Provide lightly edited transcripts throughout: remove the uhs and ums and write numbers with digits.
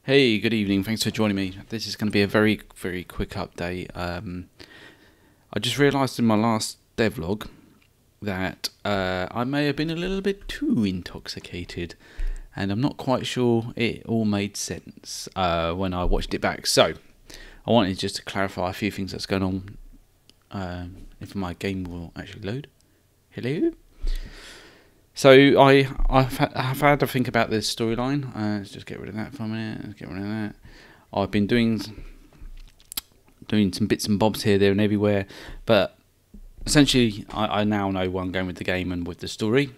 Hey, good evening. Thanks for joining me. This is going to be a very, very quick update. I just realised in my last devlog that I may have been a little bit too intoxicated, and I'm not quite sure it all made sense when I watched it back. So, I wanted just to clarify a few things that's going on. If my game will actually load. Hello? So I've had to think about this storyline. Let's just get rid of that for a minute. Let's get rid of that. I've been doing some bits and bobs here, there, and everywhere, but essentially I now know where I'm going with the game and with the story.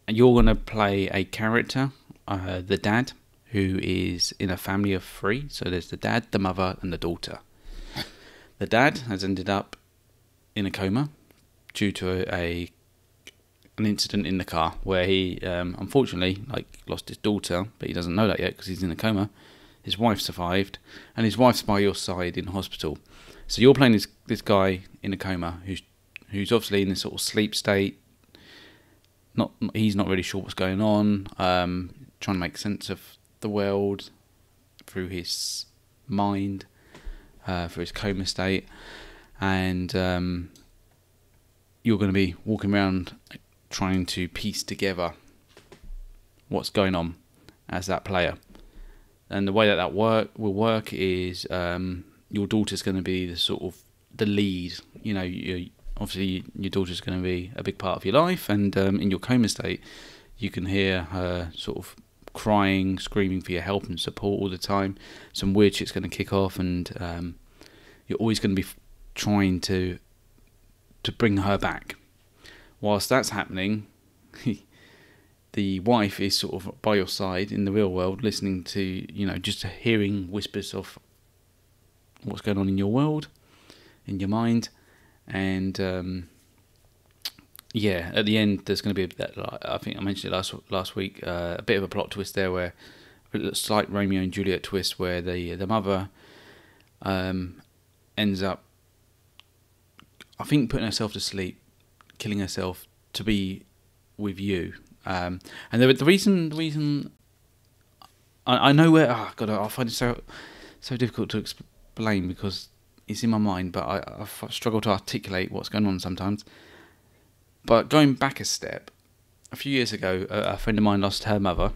And you're going to play a character, the dad, who is in a family of three. So there's the dad, the mother, and the daughter. The dad has ended up in a coma due to an incident in the car where he unfortunately lost his daughter, but he doesn't know that yet because he's in a coma. His wife survived, and his wife's by your side in hospital. So you're playing this guy in a coma who's obviously in this sort of sleep state. He's not really sure what's going on. Trying to make sense of the world through his mind, through his coma state, and you're going to be walking around trying to piece together what's going on as that player. And the way that will work is your daughter's going to be the lead. You know, obviously your daughter's going to be a big part of your life, and in your coma state, you can hear her sort of crying, screaming for your help and support all the time. Some weird shit's going to kick off, and you're always going to be trying to bring her back. Whilst that's happening, the wife is sort of by your side in the real world, listening to, just hearing whispers of what's going on in your world, in your mind. And at the end, there's going to be I think I mentioned it last week, a bit of a plot twist there, where a slight Romeo and Juliet twist, where the mother ends up, I think, putting herself to sleep, killing herself to be with you. And the reason I know where. Oh God, I find it so difficult to explain because it's in my mind, but I struggle to articulate what's going on sometimes. But going back a step, a few years ago, a friend of mine lost her mother,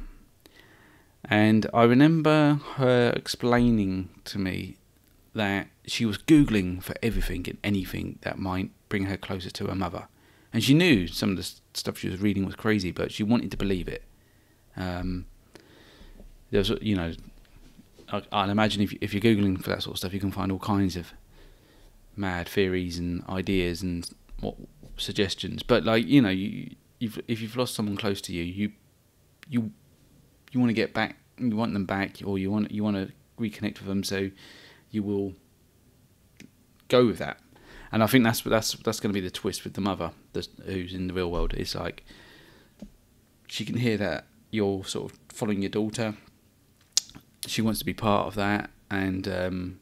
and I remember her explaining to me that she was Googling for everything and anything that might bring her closer to her mother. And she knew some of the stuff she was reading was crazy, but she wanted to believe it. There's, I'd imagine if you're Googling for that sort of stuff, you can find all kinds of mad theories and ideas and suggestions. But if you've lost someone close to you, you want to get back, you want them back, or you want to reconnect with them, so you will go with that. And I think that's going to be the twist with the mother, who's in the real world. It's like she can hear that you're sort of following your daughter. She wants to be part of that, and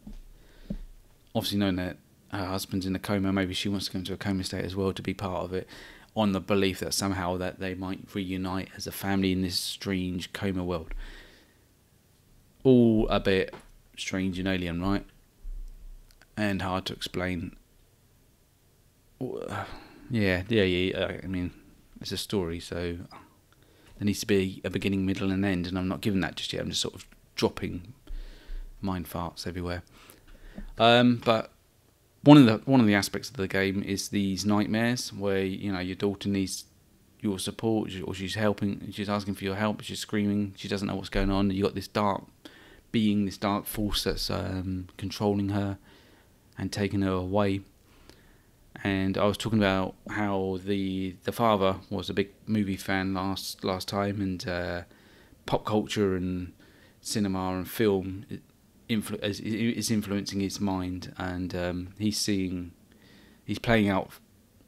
obviously knowing that her husband's in a coma, maybe she wants to go into a coma state as well to be part of it, on the belief that somehow that they might reunite as a family in this strange coma world. All a bit strange and alien, right? And hard to explain. Yeah. I mean, it's a story, so there needs to be a beginning, middle, and end, and I'm not giving that just yet. I'm just sort of dropping mind farts everywhere. But one of the aspects of the game is these nightmares where your daughter needs your support, or she's asking for your help, she's screaming, she doesn't know what's going on. You got this dark being, this dark force that's controlling her and taking her away. And I was talking about how the father was a big movie fan last time, and pop culture and cinema and film is influencing his mind, and he's playing out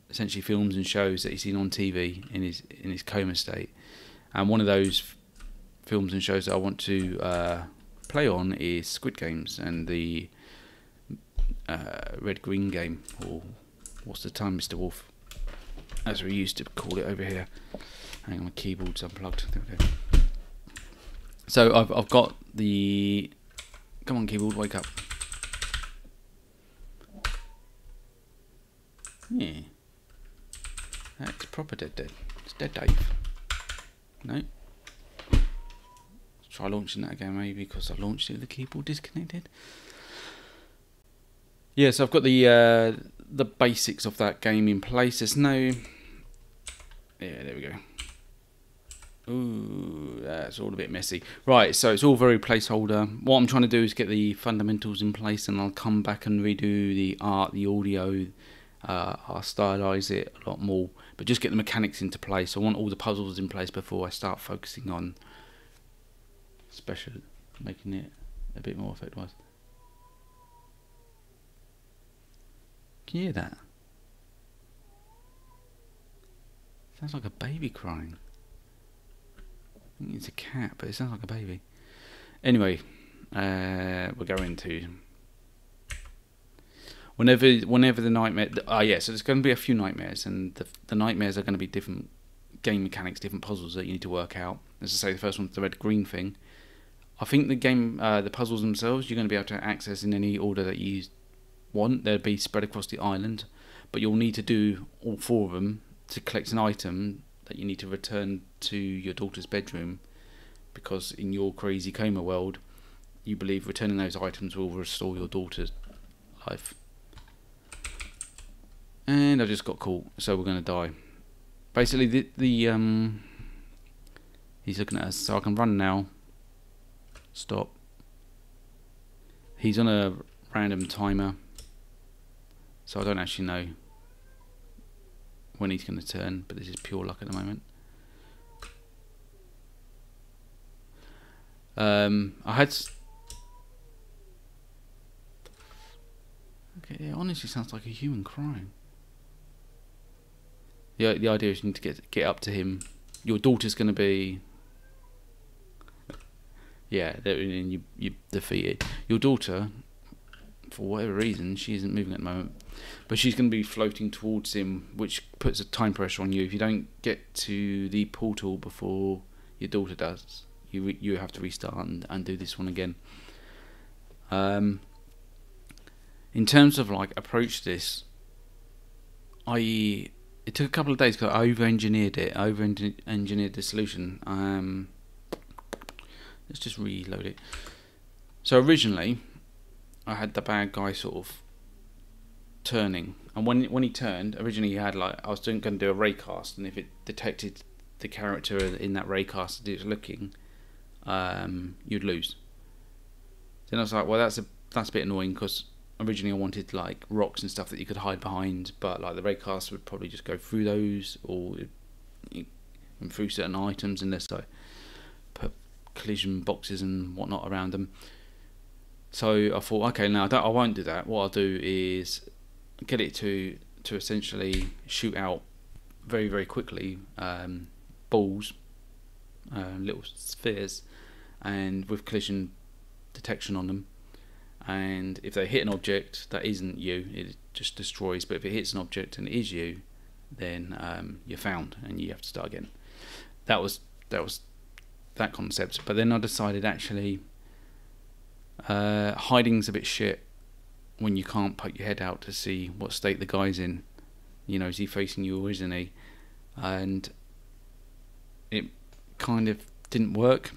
essentially films and shows that he's seen on TV in his coma state. And one of those films and shows that I want to play on is Squid Games and the Red Green Game, or what's the time, Mr. Wolf, as we used to call it over here. Hang on, my keyboard's unplugged. There we go. So I've got the. Come on, keyboard, wake up. Yeah. That's proper dead. It's dead, Dave. No. Let's try launching that again, maybe, because I launched it with the keyboard disconnected. Yeah, so I've got the basics of that game in place. There's no. Yeah, there we go. Ooh, that's all a bit messy. Right, so it's all very placeholder. What I'm trying to do is get the fundamentals in place, and I'll come back and redo the art, the audio. I'll stylize it a lot more, but just get the mechanics into place. I want all the puzzles in place before I start focusing on special, making it a bit more effect-wise. Can you hear that? Sounds like a baby crying. I think it's a cat, but it sounds like a baby. Anyway, we're going to whenever the nightmare. Yeah, so there's going to be a few nightmares, and the nightmares are going to be different game mechanics, different puzzles that you need to work out. As I say, the first one's the red green thing. I think the puzzles themselves you're going to be able to access in any order that you want. They'll be spread across the island, but you'll need to do all 4 of them to collect an item that you need to return to your daughter's bedroom, because in your crazy coma world you believe returning those items will restore your daughter's life. And I just got caught, so we're going to die. Basically he's looking at us, so I can run now. Stop. He's on a random timer, so I don't actually know when he's going to turn, but this is pure luck at the moment. Okay, it honestly sounds like a human crying. The idea is you need to get up to him. Your daughter's going to be. Yeah, and you defeated your daughter. For whatever reason, she isn't moving at the moment, but she's going to be floating towards him, which puts a time pressure on you. If you don't get to the portal before your daughter does, you have to restart and do this one again. In terms of like approach this, it took a couple of days because I over-engineered it. I over-engineered the solution. Let's just reload it. So originally, I had the bad guy sort of turning, and when he turned, originally he had like I was going to do a raycast, and if it detected the character in that raycast that it was looking, you'd lose. Then I was like, well, that's a bit annoying, because originally I wanted like rocks and stuff that you could hide behind, but like the raycast would probably just go through those or through certain items unless I put collision boxes and whatnot around them. So I thought, okay, now I won't do that. What I'll do is get it to essentially shoot out very, very quickly balls, little spheres, and with collision detection on them. And if they hit an object that isn't you, it just destroys. But if it hits an object and it is you, then you're found and you have to start again. That was that concept. But then I decided actually. Hiding's a bit shit when you can't poke your head out to see what state the guy's in. You know, is he facing you or isn't he? And it kind of didn't work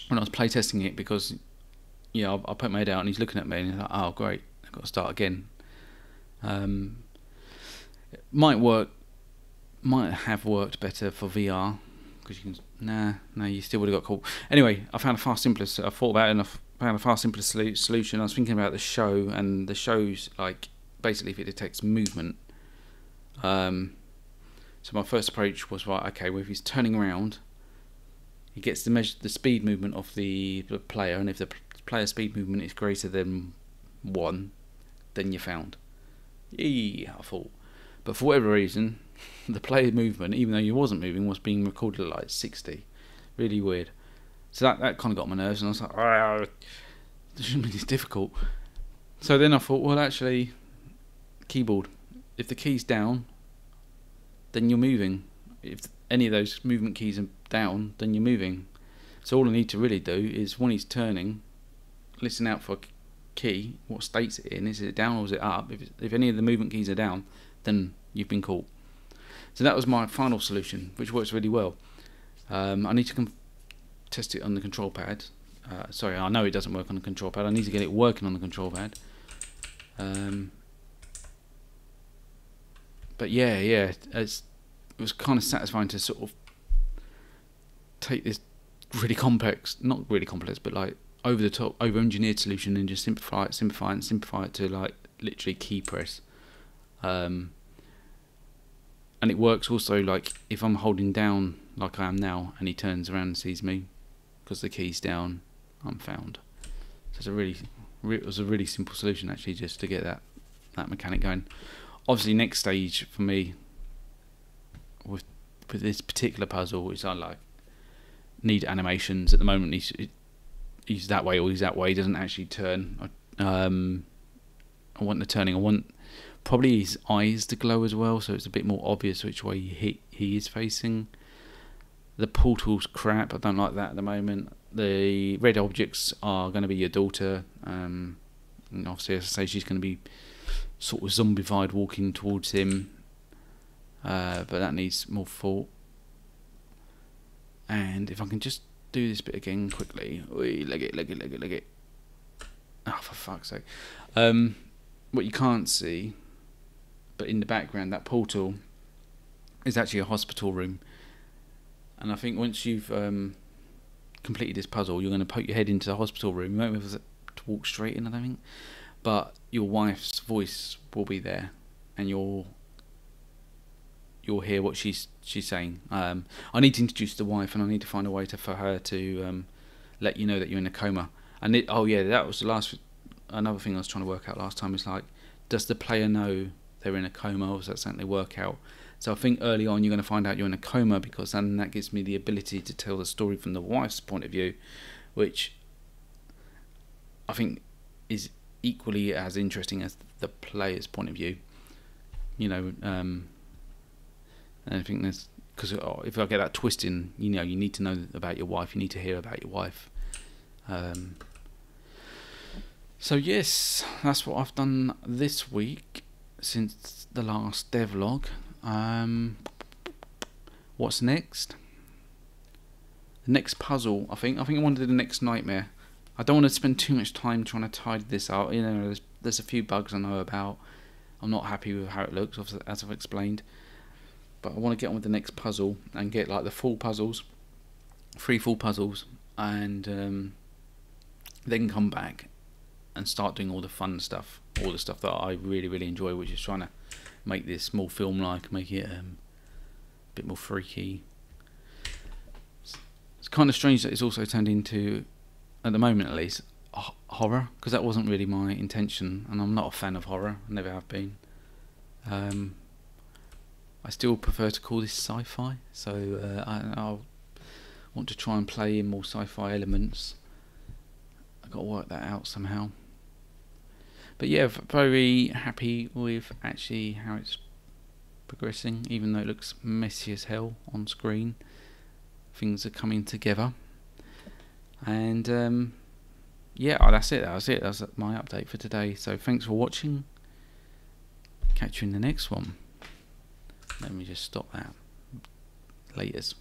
when I was playtesting it, because I put my head out and he's looking at me and he's like, oh great, I've got to start again. It might have worked better for VR, because you can you still would have got caught. Anyway, I found a far simpler. I thought about it and I found a far simpler solution. I was thinking about the show, and the show's like basically if it detects movement. So my first approach was, right, okay, well, if he's turning around, he gets to measure the speed movement of the player, and if the player speed movement is greater than 1, then you're found. Yeah, I thought. But for whatever reason, the player movement, even though you wasn't moving, was being recorded at like 60. Really weird. So that kind of got my nerves, and I was like, this shouldn't be this difficult. So then I thought, well, actually, keyboard, if the key's down, then you're moving. If any of those movement keys are down, then you're moving. So all I need to really do is, when he's turning, listen out for a key, what state's it in, is it down or is it up? If any of the movement keys are down, then you've been caught. So that was my final solution, which works really well. I need to test it on the control pad. Sorry, I know it doesn't work on the control pad. I need to get it working on the control pad. But yeah, it was kind of satisfying to sort of take this really complex, not really complex, but like over the top, over engineered solution, and just simplify it to like literally key press. And it works also like if I'm holding down like I am now, and he turns around and sees me because the key's down, I'm found. So it's it was a really simple solution actually, just to get that mechanic going. Obviously, next stage for me with this particular puzzle is I like need animations. At the moment, he's that way or he's that way. He doesn't actually turn. I want the turning. I want probably his eyes to glow as well, so it's a bit more obvious which way he is facing. The portal's crap. I don't like that at the moment. The red objects are going to be your daughter. And obviously, as I say, she's going to be sort of zombified walking towards him. But that needs more thought. And if I can just do this bit again quickly. Leg it. Oh, for fuck's sake. What you can't see, but in the background, that portal is actually a hospital room. And I think once you've completed this puzzle, you're going to poke your head into the hospital room. You won't be able to walk straight in, I don't think. But your wife's voice will be there, and you'll hear what she's saying. I need to introduce the wife, and I need to find a way for her to let you know that you're in a coma. And that was another thing I was trying to work out last time. Is like, does the player know they're in a coma, or is that something they work out? So I think early on you're going to find out you're in a coma, because then that gives me the ability to tell the story from the wife's point of view, which I think is equally as interesting as the player's point of view. And I think there's, because if I get that twist in, you need to know about your wife. You need to hear about your wife. So yes, that's what I've done this week since the last devlog. What's next? The next puzzle, I think I want to do the next nightmare. I don't want to spend too much time trying to tidy this out. There's a few bugs I know about. I'm not happy with how it looks, as I've explained. But I want to get on with the next puzzle and get like the full puzzles, 3 full puzzles, and then come back and start doing all the fun stuff, all the stuff that I really, really enjoy, which is trying to make this small film make it a bit more freaky. It's kind of strange that it's also turned into, at the moment at least, horror, because that wasn't really my intention, and I'm not a fan of horror. I never have been. I still prefer to call this sci-fi, so I'll want to try and play in more sci-fi elements. I've got to work that out somehow. But yeah, very happy with actually how it's progressing, even though it looks messy as hell on screen. Things are coming together. And yeah, that's it. That's my update for today. So thanks for watching. Catch you in the next one. Let me just stop that. Laters.